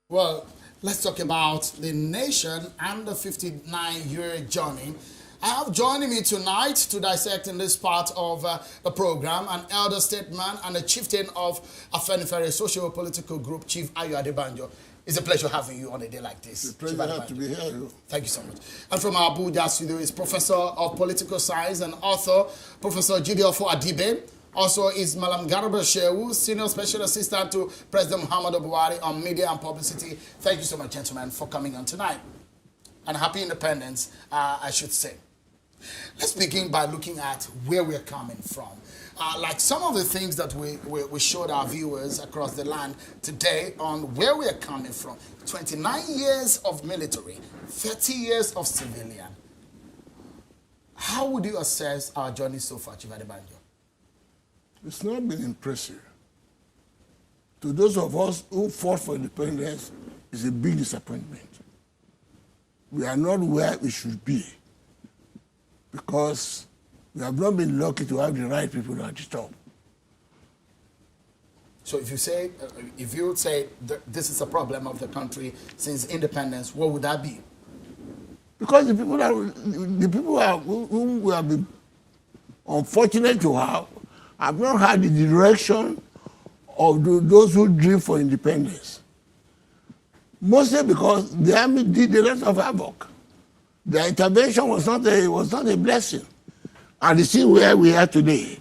Well, let's talk about the nation and the 59-year journey. I have joining me tonight to dissect in this part of the program an elder statesman and a chieftain of Afenifere socio-political group, Chief Ayo Adebanjo. It's a pleasure having you on a day like this. It's a pleasure to be here. Thank you so much. And from our Abuja studio is Professor of Political Science and author, Professor Jideofo Adibe. Also is Malam Garba Shehu, Senior Special Assistant to President Muhammadu Buhari on Media and Publicity. Thank you so much, gentlemen, for coming on tonight. And happy independence, I should say. Let's begin by looking at where we're coming from. Like some of the things that we showed our viewers across the land today on where we're coming from. 29 years of military, 30 years of civilian. How would you assess our journey so far, Chief Adebanjo? It's not been impressive. To those of us who fought for independence, it's a big disappointment. We are not where we should be because we have not been lucky to have the right people at the top. So if you say this is a problem of the country since independence, what would that be? Because the people whom we have been unfortunate to have not had the direction of those who dream for independence. Mostly because the army did a lot of havoc. Their intervention was not a blessing. And you see where we are today.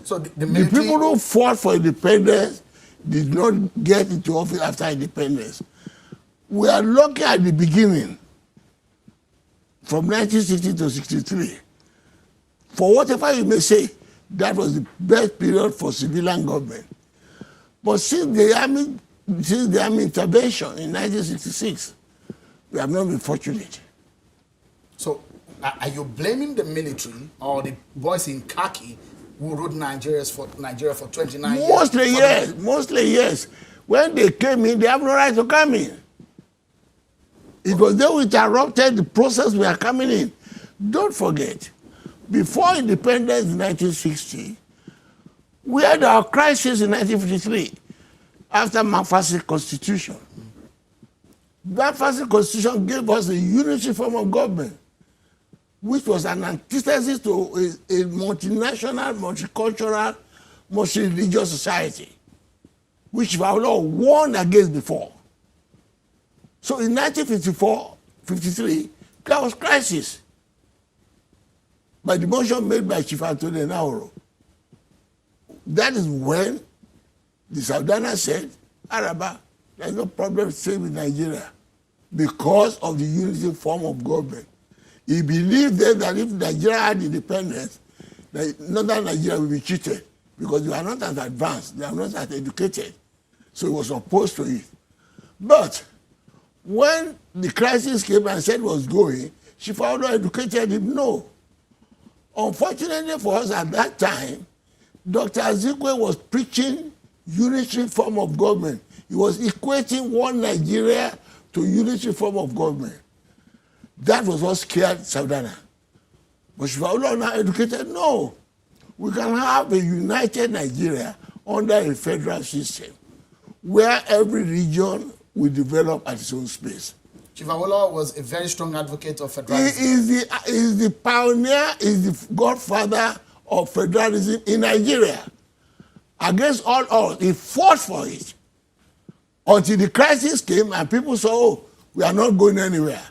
So the people who fought for independence did not get into office after independence. We are lucky at the beginning, from 1960 to 63. For whatever you may say, that was the best period for civilian government. But since the army intervention in 1966, we have not been fortunate. So are you blaming the military or the boys in khaki who ruled Nigeria for 29 years? Mostly yes. When they came in, they have no right to come in. It was they who interrupted the process we are coming in. Don't forget, before independence in 1960, we had our crisis in 1953 after McPherson Constitution. McPherson Constitution gave us a unitary form of government, which was an antithesis to a multinational, multicultural, multi-religious society, which our law warned against before. So in 1954-53, there was crisis by the motion made by Chief Anthony Nauro. That is when the Southerners said, Araba, there's no problem staying with Nigeria because of the unity form of government. He believed then that if Nigeria had independence, northern Nigeria would be cheated because they are not as advanced, they are not as educated. So he was opposed to it. But when the crisis came and said was going, Chief Anthony educated him, no. Unfortunately for us at that time, Dr. Azikwe was preaching unitary form of government. He was equating one Nigeria to unitary form of government. That was what scared Southerners. But Shivaula now educated, no. We can have a united Nigeria under a federal system where every region will develop at its own space. Chief Awolowo was a very strong advocate of federalism. He is the pioneer, is the godfather of federalism in Nigeria. Against all odds, he fought for it. Until the crisis came and people saw, oh, we are not going anywhere.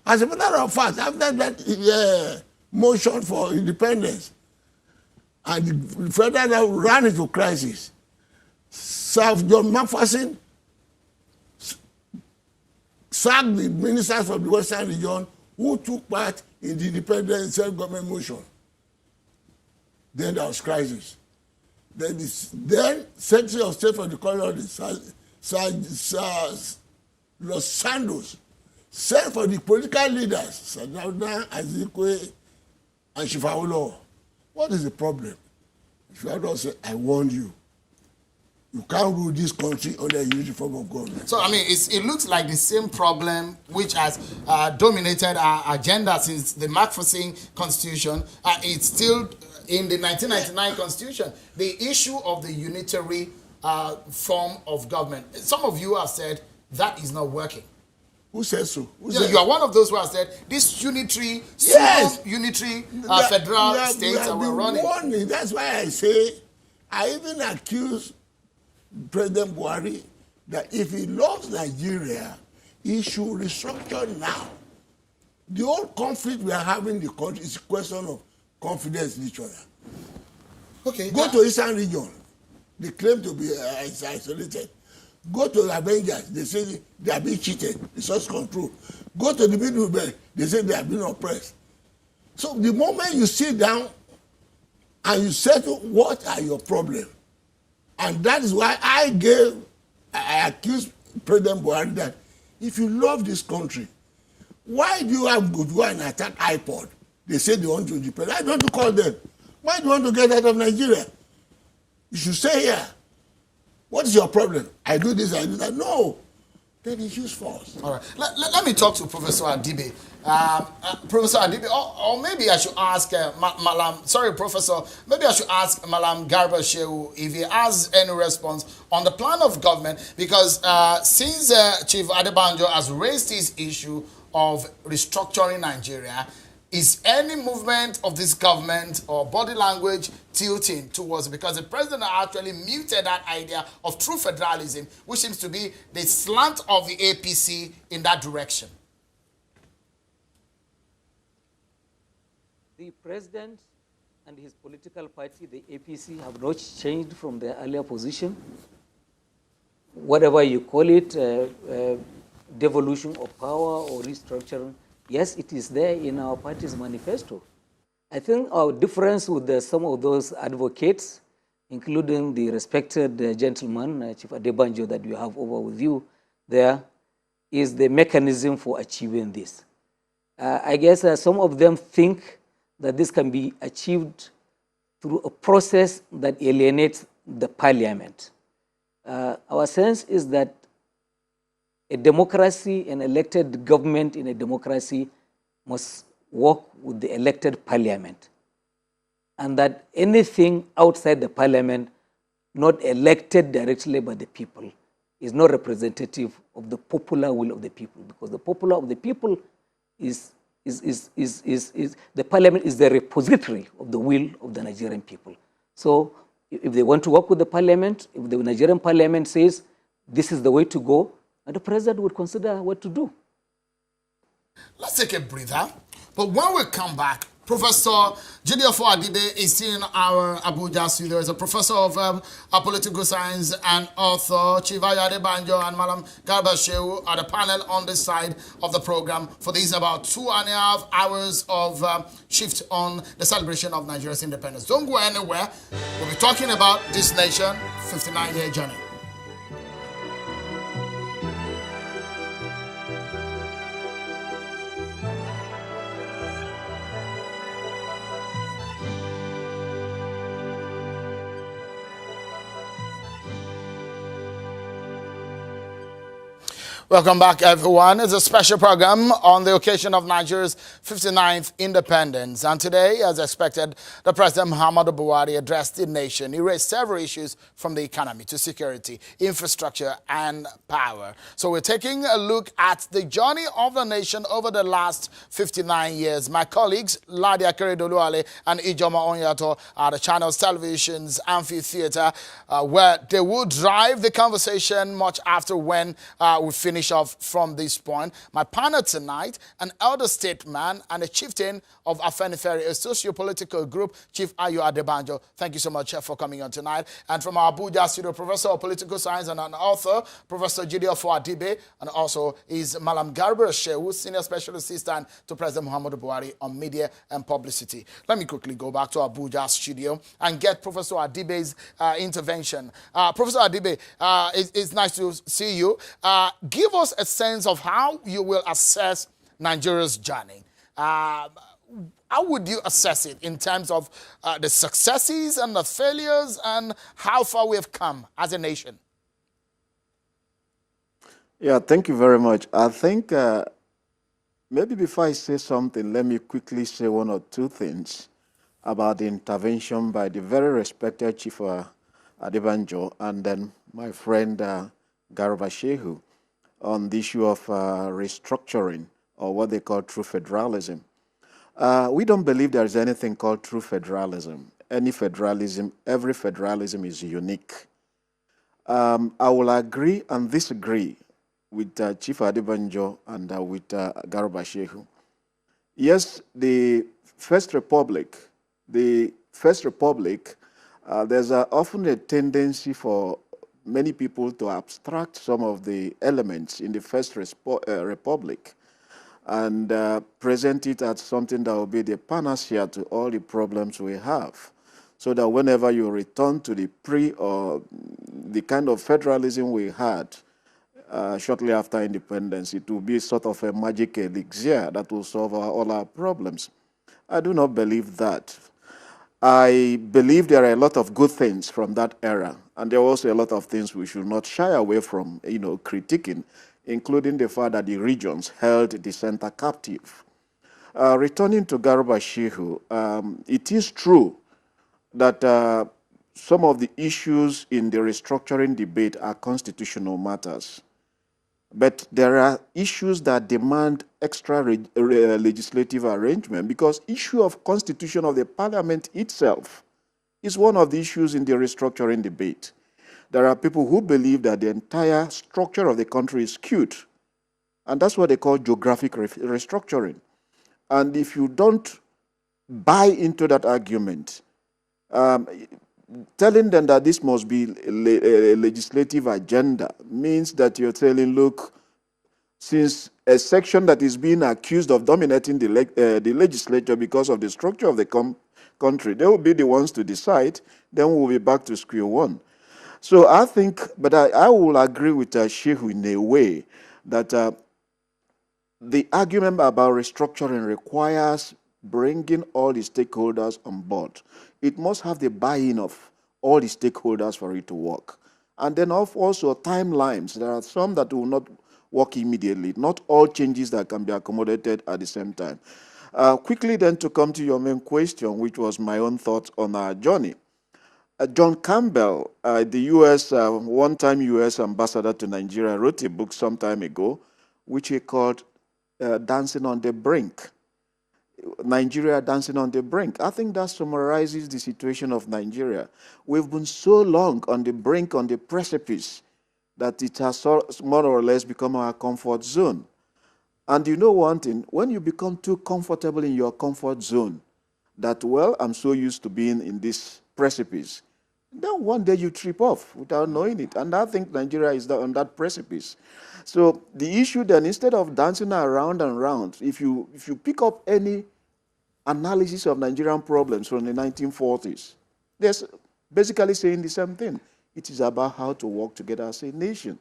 As a matter of fact, after that motion for independence, and the federal ran into crisis, Sir John McPherson sacked the ministers from the Western region who took part in the independent self-government motion. Then there was crisis. Then Secretary of State for the Colony, Los Santos, sent for the political leaders, Sadauda, Azikwe, and Chief Awolowo. What is the problem? Chief Awolowo said, I warned you. You can't rule this country under a unity form of government. So, I mean, it looks like the same problem which has dominated our agenda since the McPherson Constitution. It's still in the 1999 Constitution. The issue of the unitary form of government. Some of you have said that is not working. Who says so? You are one of those who have said this unitary, federal states that we're running. Warning. That's why I say, I even accuse President Buhari that if he loves Nigeria, he should restructure now. The whole conflict we are having in the country is a question of confidence in each other. Okay. Go to Eastern region. They claim to be isolated. Go to the Avengers. They say they are being cheated. Resource control. Go to the Middle Belt. They say they are being oppressed. So the moment you sit down and you settle what are your problems, and that is why I accused President Buhari that if you love this country, why do you have good go and attack iPod? They say they want to depend. I don't want to call them. Why do you want to get out of Nigeria? You should stay here. What is your problem? I do this, I do that. No. Then it's use force. All right. Let me talk to Professor Adibe. Professor Adibe, or maybe I should ask Professor, maybe I should ask Malam Garba Shehu if he has any response on the plan of government, because since Chief Adebanjo has raised this issue of restructuring Nigeria, is any movement of this government or body language tilting towards it? Because the president actually muted that idea of true federalism, which seems to be the slant of the APC in that direction. The president and his political party, the APC, have not changed from their earlier position. Whatever you call it, devolution of power or restructuring, yes, it is there in our party's manifesto. I think our difference with some of those advocates, including the respected gentleman, Chief Adebanjo, that you have over with you there, is the mechanism for achieving this. I guess some of them think that this can be achieved through a process that alienates the parliament. Our sense is that a democracy, an elected government in a democracy must work with the elected parliament. And that anything outside the parliament, not elected directly by the people, is not representative of the popular will of the people. Because the popular of the people the parliament is the repository of the will of the Nigerian people. So if they want to work with the parliament, if the Nigerian parliament says this is the way to go, and the president would consider what to do. Let's take a breather. But when we come back, Professor Jidiofo Adibe is still in our Abuja studio. He's a professor of political science and author. Chivayo Adebanjo and Malam Garba Shehu are the panel on this side of the program for these about 2.5 hours of shift on the celebration of Nigeria's independence. Don't go anywhere. We'll be talking about this nation, 59-year journey. Welcome back, everyone. It's a special program on the occasion of Nigeria's 59th independence. And today, as expected, the President Muhammadu Buhari addressed the nation. He raised several issues from the economy to security, infrastructure, and power. So we're taking a look at the journey of the nation over the last 59 years. My colleagues, Ladia Keredoluale and Ijoma Onyato, are the channel's television's amphitheater, where they will drive the conversation much after when we finish off from this point. My partner tonight, an elder statesman and a chieftain of Afenifere, a socio-political group, Chief Ayo Adebanjo. Thank you so much for coming on tonight. And from our Abuja studio, Professor of Political Science and an author, Professor Jidiofo Adibe, and also is Malam Garba Shehu, Senior Special Assistant to President Muhammadu Buhari on Media and Publicity. Let me quickly go back to Abuja studio and get Professor Adibe's intervention. Professor Adibe, it's nice to see you. Give us a sense of how you will assess Nigeria's journey. How would you assess it in terms of the successes and the failures and how far we have come as a nation? Yeah, thank you very much. I think maybe before I say something, let me quickly say one or two things about the intervention by the very respected Chief Adebanjo, and then my friend Garba Shehu on the issue of restructuring, or what they call true federalism. We don't believe there is anything called true federalism. Every federalism is unique. I will agree and disagree with Chief Adebanjo and with Garba Shehu. Yes, the First Republic, there's often a tendency for many people to abstract some of the elements in the First Republic and present it as something that will be the panacea to all the problems we have. So that whenever you return to the or the kind of federalism we had shortly after independence, it will be sort of a magic elixir that will solve all our problems. I do not believe that. I believe there are a lot of good things from that era, and there are also a lot of things we should not shy away from, critiquing, including the fact that the regions held the center captive. Returning to Garba Shehu, it is true that some of the issues in the restructuring debate are constitutional matters. But there are issues that demand extra legislative arrangement, because issue of constitution of the parliament itself is one of the issues in the restructuring debate. There are people who believe that the entire structure of the country is skewed, and that's what they call geographic restructuring. And if you don't buy into that argument, telling them that this must be a legislative agenda means that you're telling, look, since a section that is being accused of dominating the legislature because of the structure of the country, they will be the ones to decide, then we'll be back to square one. So I think, but I will agree with Shehu in a way that the argument about restructuring requires bringing all the stakeholders on board. It must have the buy-in of all the stakeholders for it to work. And then also timelines. There are some that will not work immediately. Not all changes that can be accommodated at the same time. Quickly then, to come to your main question, which was my own thoughts on our journey. John Campbell, the one-time U.S. ambassador to Nigeria, wrote a book some time ago, which he called Dancing on the Brink. Nigeria dancing on the brink. I think that summarizes the situation of Nigeria. We've been so long on the brink, on the precipice, that it has more or less become our comfort zone. And you know one thing, when you become too comfortable in your comfort zone, that, well, I'm so used to being in this precipice, then one day you trip off without knowing it. And I think Nigeria is on that precipice. So the issue then, instead of dancing around and around, if you pick up any analysis of Nigerian problems from the 1940s, they're basically saying the same thing. It is about how to work together as a nation.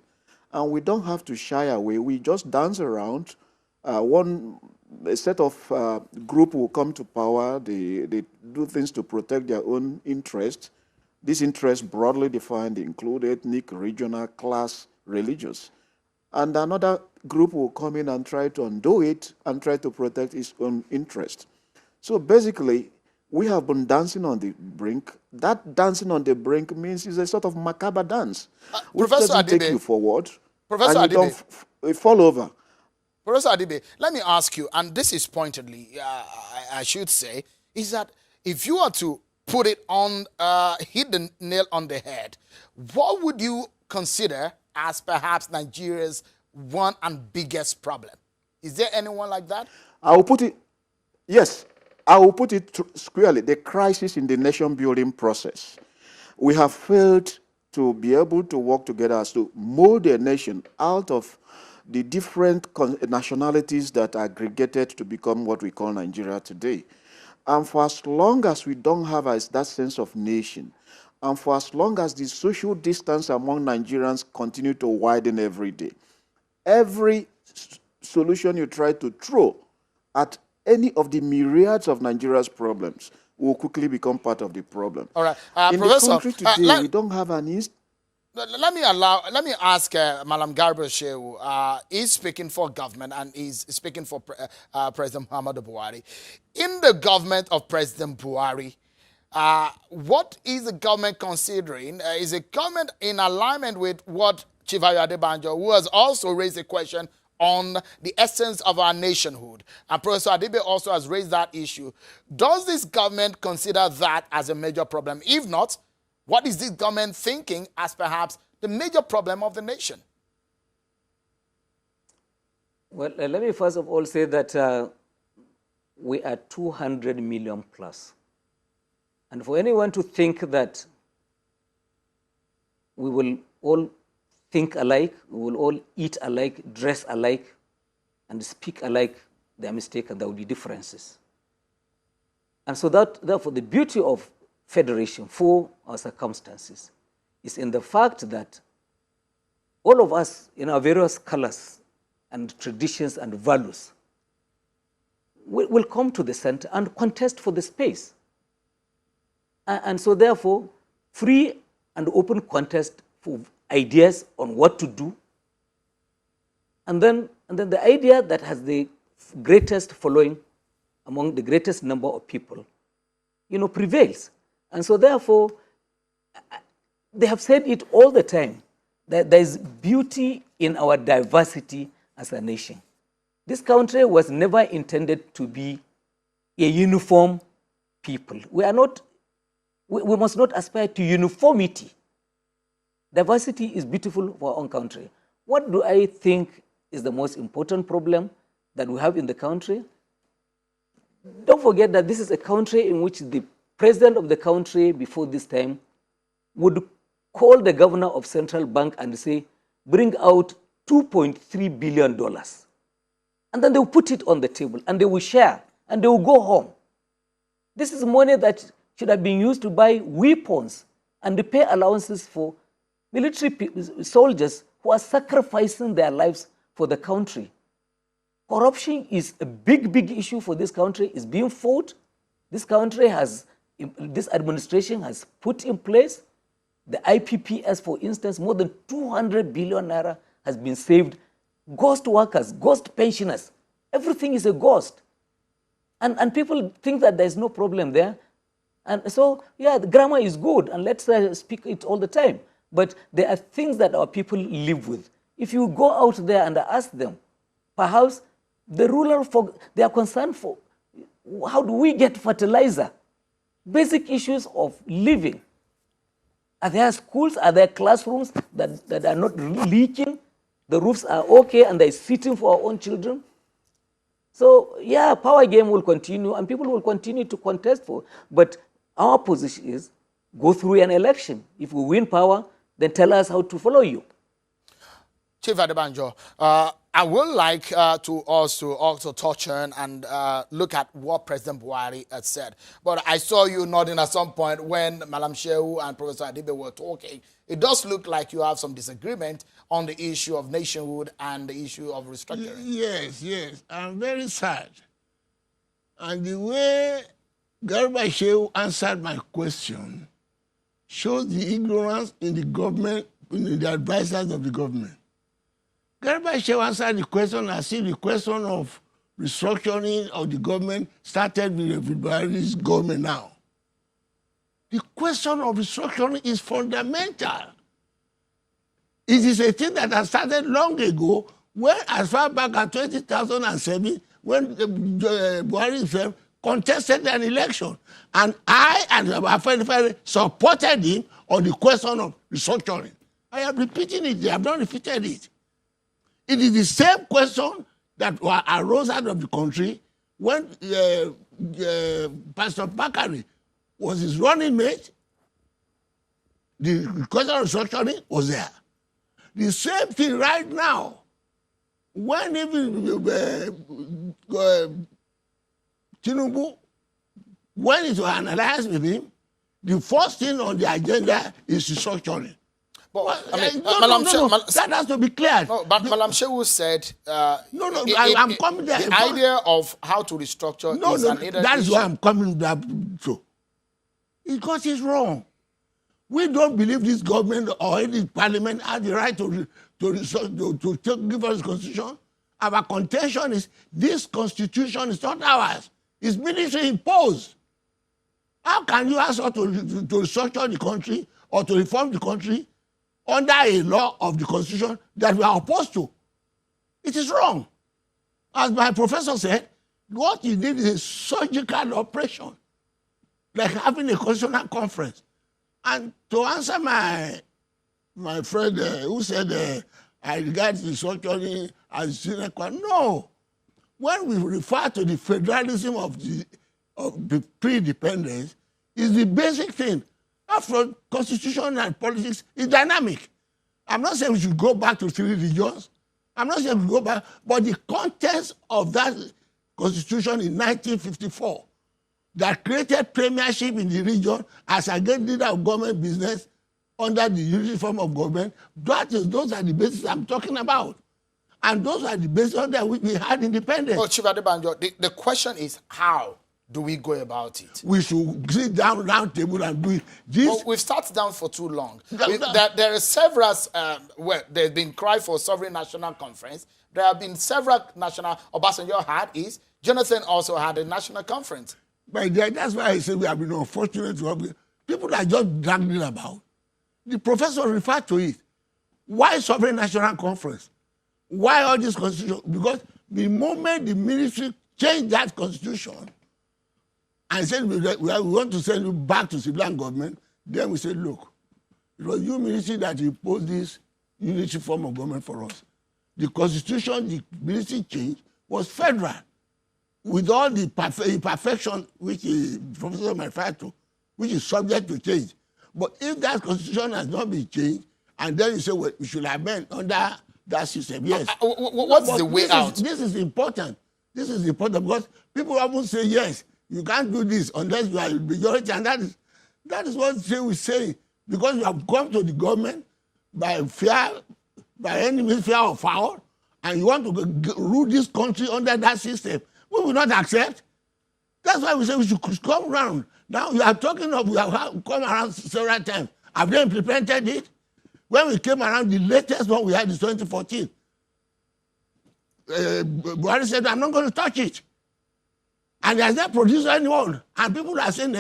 And we don't have to shy away. We just dance around. A set of group will come to power. They do things to protect their own interests. These interests, broadly defined, include ethnic, regional, class, religious. And another group will come in and try to undo it and try to protect its own interest. So basically, we have been dancing on the brink. That dancing on the brink means it's a sort of macabre dance, which Professor doesn't Adibe, take you forward, Professor and you Adibe, don't fall over. Professor Adibe, let me ask you, and this is pointedly, I should say, is that if you are to put it on, hit the nail on the head, what would you consider as perhaps Nigeria's one and biggest problem? Is there anyone like that? I will put it squarely, the crisis in the nation building process. We have failed to be able to work together as to mold a nation out of the different nationalities that aggregated to become what we call Nigeria today. And for as long as we don't have that sense of nation, and for as long as the social distance among Nigerians continue to widen every day, every solution you try to throw at any of the myriads of Nigeria's problems will quickly become part of the problem. All right, in Professor, the country today, we don't have an Let me ask Malam Garba Shehu. He's speaking for government and he's speaking for President Muhammadu Buhari. In the government of President Buhari, What is the government considering? Is the government in alignment with what Chief Ayo Adebanjo, who has also raised a question on the essence of our nationhood, and Professor Adibe also has raised that issue. Does this government consider that as a major problem? If not, what is this government thinking as perhaps the major problem of the nation? Well, let me first of all say that we are 200 million plus. And for anyone to think that we will all think alike, we will all eat alike, dress alike, and speak alike, they are mistaken. There will be differences. And so therefore, the beauty of federation for our circumstances is in the fact that all of us in our various colors and traditions and values will come to the center and contest for the space. And so therefore, free and open contest for ideas on what to do. And then the idea that has the greatest following among the greatest number of people, prevails. And so therefore, they have said it all the time, that there is beauty in our diversity as a nation. This country was never intended to be a uniform people. We must not aspire to uniformity. Diversity is beautiful for our own country. What do I think is the most important problem that we have in the country? Don't forget that this is a country in which the president of the country before this time would call the governor of central bank and say, bring out $2.3 billion. And then they will put it on the table and they will share and they will go home. This is money that should have been used to buy weapons and to pay allowances for military soldiers who are sacrificing their lives for the country. Corruption is a big, big issue for this country. It's being fought. This administration has put in place the IPPS, for instance, more than 200 billion naira has been saved. Ghost workers, ghost pensioners, everything is a ghost. And people think that there's no problem there. And so, yeah, the grammar is good, and let's speak it all the time. But there are things that our people live with. If you go out there and ask them, perhaps the rural folk, they are concerned for how do we get fertilizer? Basic issues of living. Are there schools? Are there classrooms that are not leaking? The roofs are okay and they're fitting for our own children. So, yeah, power game will continue and people will continue to contest for. But our position is go through an election. If we win power, then tell us how to follow you. Chief Adebanjo, I would like to also touch on and look at what President Buhari had said. But I saw you nodding at some point when Malam Shehu and Professor Adibe were talking. It does look like you have some disagreement on the issue of nationhood and the issue of restructuring. Yes. I'm very sad. And the way Garba Shehu answered my question shows the ignorance in the government, in the advisors of the government. Garba Shehu answered the question as if the question of restructuring of the government started with Buhari's government now. The question of restructuring is fundamental. It is a thing that has started long ago, when as far back as 2007, when Buhari himself contested an election. And I and Afenifere supported him on the question of restructuring. I am repeating it. I have not repeated it. It is the same question that arose out of the country when Pastor Bakari was his running mate. The question of restructuring was there. The same thing right now. When even Tinubu went into an alliance with him, the first thing on the agenda is restructuring. But, that has to be clear. No, but Malam Shehu said... I'm coming there. The idea of how to restructure is an hidden that is issue. why I'm coming back to. Because it's wrong. We don't believe this government or any parliament has the right to give us a constitution. Our contention is this constitution is not ours. It's military imposed. How can you ask us to restructure the country or to reform the country under a law of the constitution that we are opposed to? It is wrong. As my professor said, what you did is a surgical operation, like having a constitutional conference. And to answer my friend who said I regard restructuring as cynical, no. When we refer to the federalism of the pre-independence, is the basic thing. After constitution and politics is dynamic. I'm not saying we should go back to 3 regions. I'm not saying we go back, but the context of that constitution in 1954 that created premiership in the region as against leader of government business under the unity form of government, those are the bases I'm talking about. And those are the bases under which we had independence. Oh, Chief Adebanjo, the question is how do we go about it? We should sit down round table and do it. Well, we've sat down for too long. There are several, there's been cry for sovereign national conference. There have been several national, Obasanjo had is, Jonathan also had a national conference. But that's why I say we have been unfortunate to have people are just dragging about. The professor referred to it. Why sovereign national conference? Why all this constitution? Because the moment the ministry changed that constitution and said we want to send you back to civilian government, then we said, look, it was you ministry that imposed this unity form of government for us. The constitution the ministry changed was federal, with all the imperfection which the professor referred to, which is subject to change. But if that constitution has not been changed, and then you say, well, we should amend under that system, yes. What's the way out? This is important. This is important because people often say, yes, you can't do this unless you are a majority, and that is what we say. Because you have come to the government by any means, fear or foul, and you want to rule this country under that system. We will not accept. That's why we say we should come around. Now you are talking of we have come around several times. Have they implemented it? When we came around, the latest one we had is 2014. Buhari said, I'm not going to touch it. And he has not produced anyone. And people are saying,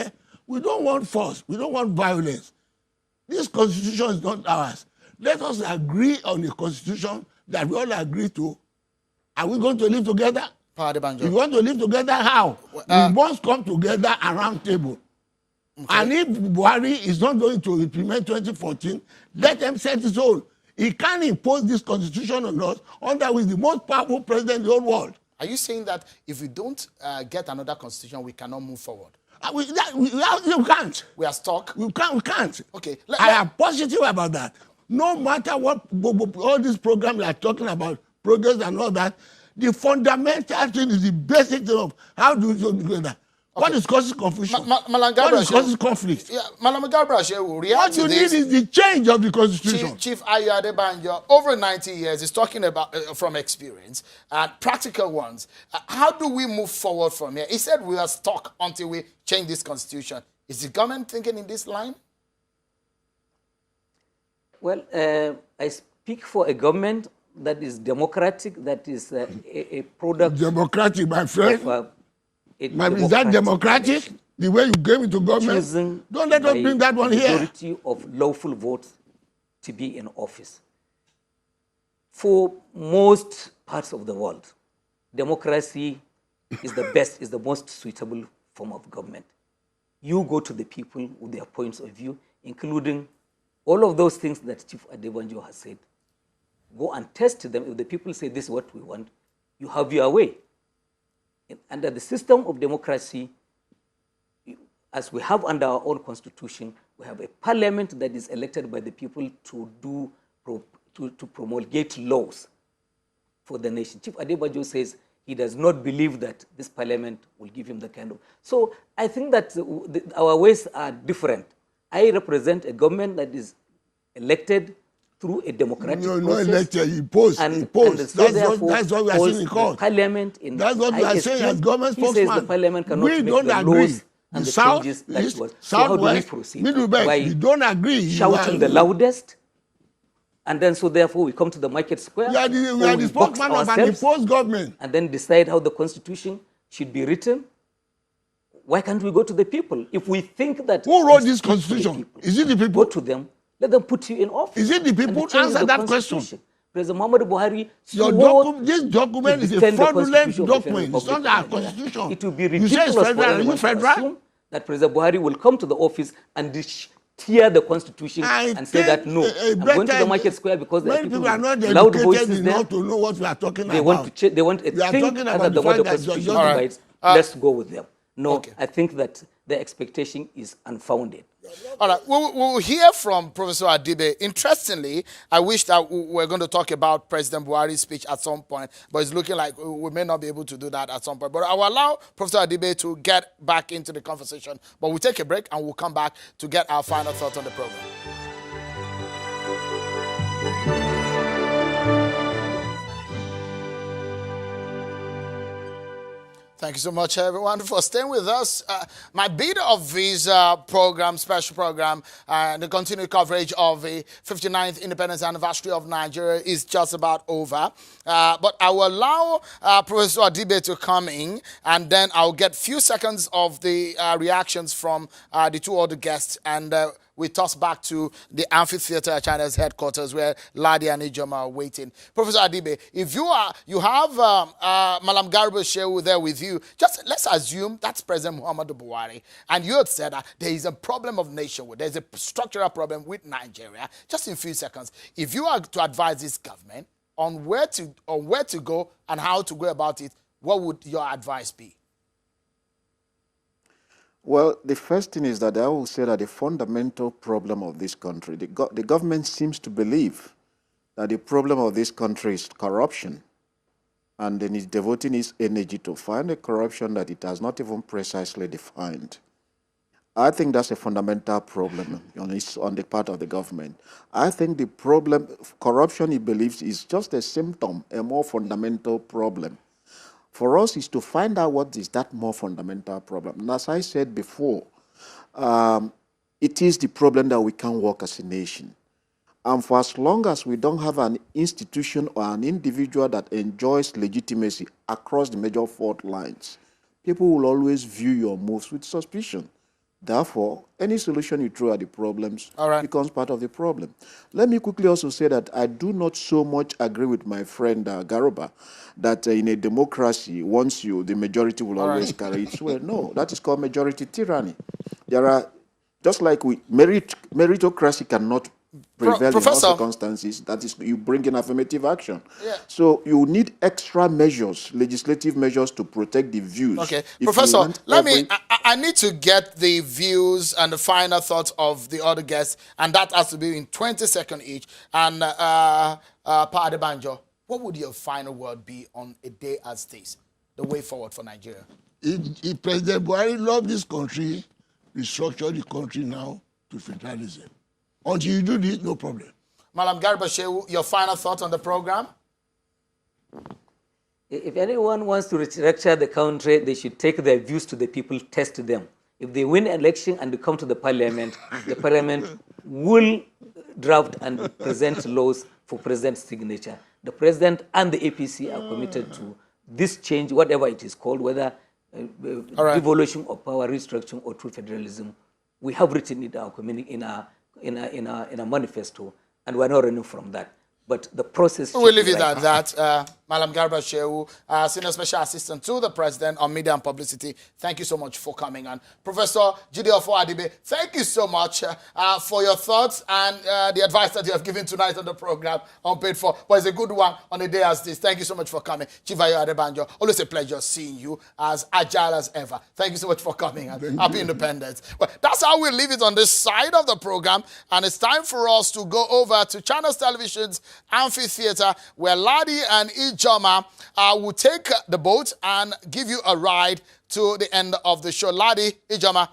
we don't want force. We don't want violence. This constitution is not ours. Let us agree on a constitution that we all agree to. Are we going to live together? If we want to live together, how? We must come together around table. Okay. And if Buhari is not going to implement 2014, let him set his own. He can't impose this constitution on us under which the most powerful president in the whole world. Are you saying that if we don't get another constitution, we cannot move forward? We can't. We are stuck? We can't. Okay. I am positive about that. No matter what all these programs we are talking about, progress and all that, the fundamental thing is the basic thing of how do we do together. Okay. What is causing confusion? What is causing conflict? Yeah, Malam Gabriel will react what to you this. need is the change of the constitution. Chief Ayo Adebanjo, over 90 years, is talking about from experience and practical ones. How do we move forward from here? He said we are stuck until we change this constitution. Is the government thinking in this line? Well, I speak for a government that is democratic, that is a product. Democratic, my friend. Is that democratic? The way you came into government? Don't let us bring that one here. Majority of lawful votes to be in office. For most parts of the world, democracy is the best, is the most suitable form of government. You go to the people with their points of view, including all of those things that Chief Adebanjo has said. Go and test them. If the people say this is what we want, you have your way. Under the system of democracy, as we have under our own constitution, we have a parliament that is elected by the people to promulgate laws for the nation. Chief Adebanjo says he does not believe that this parliament will give him the kind of... So I think that our ways are different. I represent a government that is elected through a democratic process. No, elected, he posts. That's what we are saying in court. Parliament in that's what we are saying as government spokesman. He says the parliament cannot make the laws and the changes that was. So how do we proceed? We don't agree. Shouting the loudest, and then so therefore we come to the market square. We are the spokesman of an imposed government. And then decide how the constitution should be written. why can't we go to the people? If we think that... Who wrote this we speak for the constitution? people, Is it the go people? to them, let them put you in office. Is it the and people? change Answer the that question. Constitution. President Muhammadu Buhari This document to is a defend the fraudulent Constitution of the Federal document. It's Republic not our of Nigeria. constitution. It will be You say ridiculous it's for federal. Are you anyone to federal? assume that President Buhari will come to the office and tear the Constitution and say that, no, I'm going to the market square because there are many people are not with loud educated voices enough there. to know what we are talking They about. want to they want a We are thing talking other about the than what the fact that Constitution you're- provides. Let's go with them. No, I think that the expectation is unfounded. All right, we'll hear from Professor Adibe. Interestingly, I wish that we were going to talk about President Buhari's speech at some point, but it's looking like we may not be able to do that at some point. But I will allow Professor Adibe to get back into the conversation. But we'll take a break and we'll come back to get our final thoughts on the program. Thank you so much, everyone, for staying with us. My bit of this program, special program, the continued coverage of the 59th Independence Anniversary of Nigeria is just about over. But I will allow Professor Adibe to come in, and then I'll get few seconds of the reactions from the two other guests, and we toss back to the amphitheater at China's headquarters where Ladi and Ijoma are waiting. Professor Adibe, if you have Malam Garba Shehu there with you, just let's assume that's President Muhammadu Buhari, and you had said that there is a problem of nationhood, there's a structural problem with Nigeria. Just in a few seconds, if you are to advise this government on where to go and how to go about it, what would your advice be? Well, the first thing is that I will say that the fundamental problem of this country, the government seems to believe that the problem of this country is corruption, and then it's devoting its energy to find a corruption that it has not even precisely defined. I think that's a fundamental problem on the part of the government. I think the problem, corruption, he believes, is just a symptom, a more fundamental problem. For us is to find out what is that more fundamental problem. And as I said before, it is the problem that we can't work as a nation. And for as long as we don't have an institution or an individual that enjoys legitimacy across the major fault lines, people will always view your moves with suspicion. Therefore, any solution you throw at the problems becomes part of the problem. Let me quickly also say that I do not so much agree with my friend Garuba that in a democracy, once the majority will always carry its way. No, that is called majority tyranny. There are, just like meritocracy cannot prevail in all circumstances, that is, you bring in affirmative action. Yeah. So you need extra measures, legislative measures, to protect the views. Okay, Professor, I need to get the views and the final thoughts of the other guests, and that has to be in 20 seconds each. And Pa Adebanjo, what would your final word be on a day as this, the way forward for Nigeria? If President Buhari loves this country, restructure the country now to federalism. Until you do this, no problem. Malam Garba Shehu, your final thoughts on the program? If anyone wants to restructure the country, they should take their views to the people, test them. If they win election and they come to the parliament will draft and present laws for president's signature. The president and the APC are committed to this change, whatever it is called, whether devolution of power, restructuring, or true federalism. We have written it in our manifesto, and we're not running from that. But the process... We'll leave it at that. Malam Garba Shehu, Senior Special Assistant to the President on Media and Publicity, thank you so much for coming on. Professor Jideofor Adibe, thank you so much for your thoughts and the advice that you have given tonight on the program, unpaid for. But it's a good one on a day as this. Thank you so much for coming. Chivayo Adebanjo, always a pleasure seeing you as agile as ever. Thank you so much for coming and happy independence. Well, that's how we leave it on this side of the program. And it's time for us to go over to Channels Television's Amphitheater, where Ladi and Ijoma will take the boat and give you a ride to the end of the show. Ladi, Ijoma,